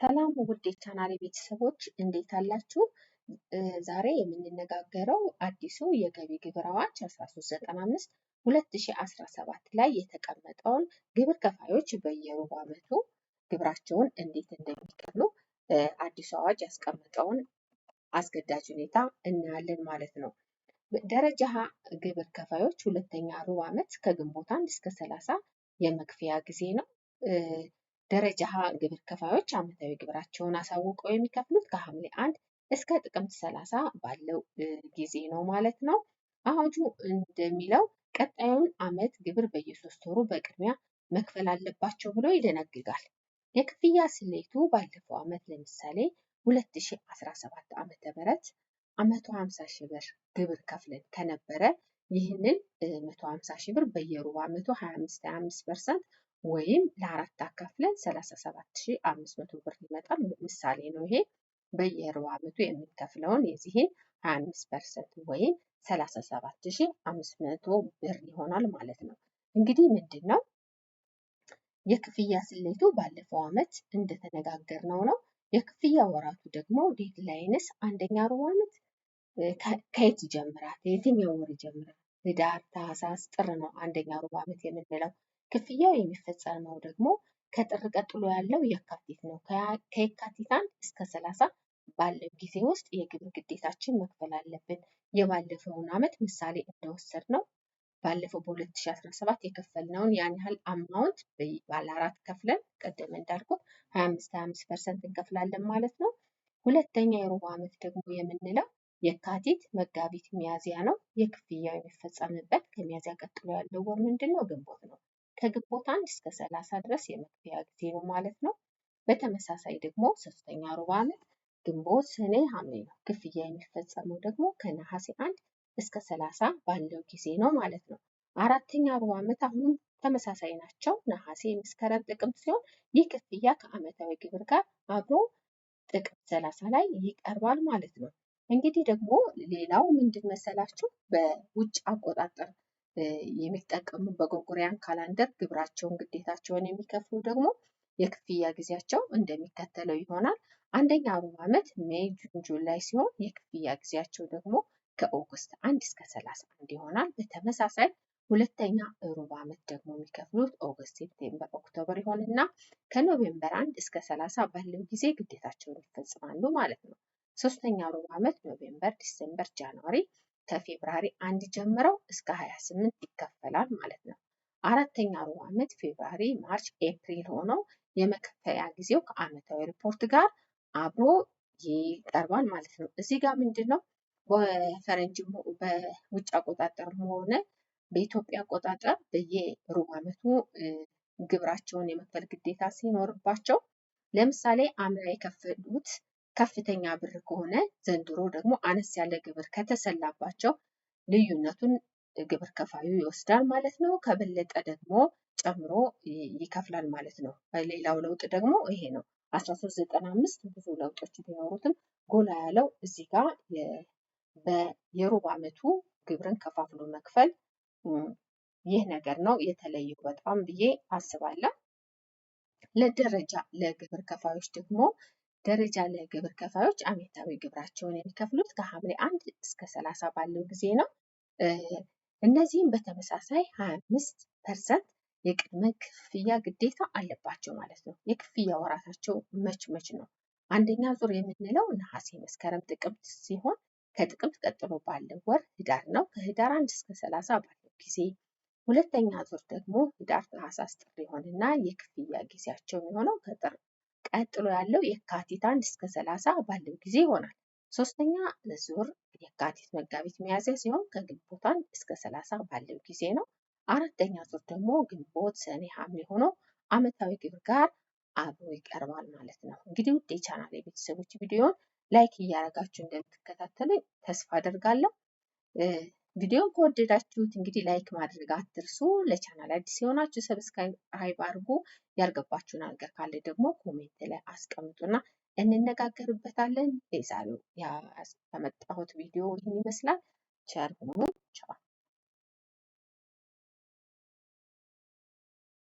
ሰላም ውድ የቻናሌ ቤተሰቦች እንዴት አላችሁ? ዛሬ የምንነጋገረው አዲሱ የገቢ ግብር አዋጅ 1395 2017 ላይ የተቀመጠውን ግብር ከፋዮች በየሩብ ዓመቱ ግብራቸውን እንዴት እንደሚከፍሉ አዲሱ አዋጅ ያስቀመጠውን አስገዳጅ ሁኔታ እናያለን ማለት ነው። ደረጃ ሀ ግብር ከፋዮች ሁለተኛ ሩብ ዓመት ከግንቦት 1 እስከ 30 የመክፈያ ጊዜ ነው። ደረጃ ሀ ግብር ከፋዮች ዓመታዊ ግብራቸውን አሳውቀው የሚከፍሉት ከሐምሌ 1 እስከ ጥቅምት 30 ባለው ጊዜ ነው ማለት ነው። አዋጁ እንደሚለው ቀጣዩን ዓመት ግብር በየሶስት ወሩ በቅድሚያ መክፈል አለባቸው ብሎ ይደነግጋል። የክፍያ ስሌቱ ባለፈው ዓመት ለምሳሌ 2017 ዓመተ ምህረት 150 ሺህ ብር ግብር ከፍለን ከነበረ ይህንን 150 ሺህ ብር በየሩብ ዓመቱ 25% ወይም ለአራት አካፍለን 37500 ብር ይመጣል። ምሳሌ ነው ይሄ። በየሩብ ዓመቱ የምንከፍለውን የዚህን 25% ወይም 37500 ብር ይሆናል ማለት ነው። እንግዲህ ምንድን ነው የክፍያ ስሌቱ ባለፈው ዓመት እንደተነጋገርነው ነው። የክፍያ ወራቱ ደግሞ ዴድላይንስ አንደኛ ሩብ ዓመት ከየት ይጀምራል? የትኛው ወር ይጀምራል? ህዳር፣ ታህሳስ፣ ጥር ነው አንደኛ ሩብ ዓመት የምንለው። ክፍያው የሚፈጸመው ደግሞ ከጥር ቀጥሎ ያለው የካቲት ነው። ከየካቲት 1 እስከ 30 ባለው ጊዜ ውስጥ የግብር ግዴታችን መክፈል አለብን። የባለፈውን ዓመት ምሳሌ እንደወሰድ ነው ባለፈው በ2017 የከፈልነውን ያን ያህል አማውንት ባለ አራት ከፍለን ቀደም እንዳልኩት 25% እንከፍላለን ማለት ነው። ሁለተኛ የሩብ ዓመት ደግሞ የምንለው የካቲት፣ መጋቢት፣ ሚያዝያ ነው። የክፍያው የሚፈጸምበት ከሚያዝያ ቀጥሎ ያለው ወር ምንድን ነው? ግንቦት ነው። ከግንቦት 1 እስከ 30 ድረስ የመክፈያ ጊዜ ነው ማለት ነው። በተመሳሳይ ደግሞ ሶስተኛ ሩብ ዓመት ግንቦት፣ ሰኔ፣ ሐምሌ ነው። ክፍያ የሚፈጸመው ደግሞ ከነሐሴ 1 እስከ 30 ባለው ጊዜ ነው ማለት ነው። አራተኛ ሩብ ዓመት አሁንም ተመሳሳይ ናቸው። ነሐሴ፣ መስከረም፣ ጥቅምት ሲሆን ይህ ክፍያ ከዓመታዊ ግብር ጋር አብሮ ጥቅምት 30 ላይ ይቀርባል ማለት ነው። እንግዲህ ደግሞ ሌላው ምንድን መሰላችሁ በውጭ አቆጣጠር የሚጠቀሙ በጎርጎሪያን ካላንደር ግብራቸውን ግዴታቸውን የሚከፍሉ ደግሞ የክፍያ ጊዜያቸው እንደሚከተለው ይሆናል። አንደኛ ሩብ ዓመት ሜይ፣ ጁን፣ ጁላይ ሲሆን የክፍያ ጊዜያቸው ደግሞ ከኦገስት 1 እስከ 31 ይሆናል። በተመሳሳይ ሁለተኛ ሩብ ዓመት ደግሞ የሚከፍሉት ኦገስት፣ ሴፕቴምበር፣ ኦክቶበር ይሆንና ከኖቬምበር 1 እስከ 30 ባለው ጊዜ ግዴታቸውን ይፈጽማሉ ማለት ነው። ሶስተኛ ሩብ ዓመት ኖቬምበር፣ ዲሴምበር፣ ጃንዋሪ ከፌብራሪ 1 ጀምረው እስከ 28 ይከፈላል ማለት ነው። አራተኛ ሩብ ዓመት ፌብራሪ፣ ማርች፣ ኤፕሪል ሆነው የመክፈያ ጊዜው ከዓመታዊ ሪፖርት ጋር አብሮ ይቀርባል ማለት ነው። እዚህ ጋር ምንድን ነው በፈረንጅ በውጭ አቆጣጠርም ሆነ በኢትዮጵያ አቆጣጠር በየሩብ ዓመቱ ግብራቸውን የመክፈል ግዴታ ሲኖርባቸው ለምሳሌ አምና የከፈሉት ከፍተኛ ብር ከሆነ ዘንድሮ ደግሞ አነስ ያለ ግብር ከተሰላባቸው ልዩነቱን ግብር ከፋዩ ይወስዳል ማለት ነው። ከበለጠ ደግሞ ጨምሮ ይከፍላል ማለት ነው። ሌላው ለውጥ ደግሞ ይሄ ነው። 1395 ብዙ ለውጦች ቢኖሩትም ጎላ ያለው እዚህ ጋር የሩብ ዓመቱ ግብርን ከፋፍሎ መክፈል ይህ ነገር ነው የተለየው በጣም ብዬ አስባለሁ። ለደረጃ ለግብር ከፋዮች ደግሞ ደረጃ ለግብር ከፋዮች ዓመታዊ ግብራቸውን የሚከፍሉት ከሐምሌ 1 እስከ 30 ባለው ጊዜ ነው። እነዚህም በተመሳሳይ 25% የቅድመ ክፍያ ግዴታ አለባቸው ማለት ነው። የክፍያ ወራታቸው መች ነው? አንደኛ ዙር የምንለው ነሐሴ፣ መስከረም፣ ጥቅምት ሲሆን ከጥቅምት ቀጥሎ ባለው ወር ህዳር ነው። ከህዳር 1 እስከ 30 ባለው ጊዜ። ሁለተኛ ዙር ደግሞ ህዳር፣ ታህሳስ፣ ጥር ይሆንና የክፍያ ጊዜያቸው የሚሆነው ከጥር ቀጥሎ ያለው የካቲት 1 እስከ 30 ባለው ጊዜ ይሆናል። ሶስተኛ ዙር የካቲት፣ መጋቢት፣ ሚያዝያ ሲሆን ከግንቦት 1 እስከ 30 ባለው ጊዜ ነው። አራተኛ ዙር ደግሞ ግንቦት፣ ሰኔ፣ ሐምሌ ሆኖ ዓመታዊ ግብር ጋር አብሮ ይቀርባል ማለት ነው። እንግዲህ ውድ የቻናሌ ቤተሰቦች ቪዲዮን ላይክ እያደረጋችሁ እንደምትከታተሉኝ ተስፋ አደርጋለሁ። ቪዲዮን ከወደዳችሁት እንግዲህ ላይክ ማድረግ አትርሱ። ለቻናል አዲስ የሆናችሁ ሰብስክራይብ አድርጉ። ያልገባችሁ ነገር ካለ ደግሞ ኮሜንት ላይ አስቀምጡና እንነጋገርበታለን። የዛሬው ያመጣሁት ቪዲዮ ይህን ይመስላል። ቸር ሁኑ። ቻው።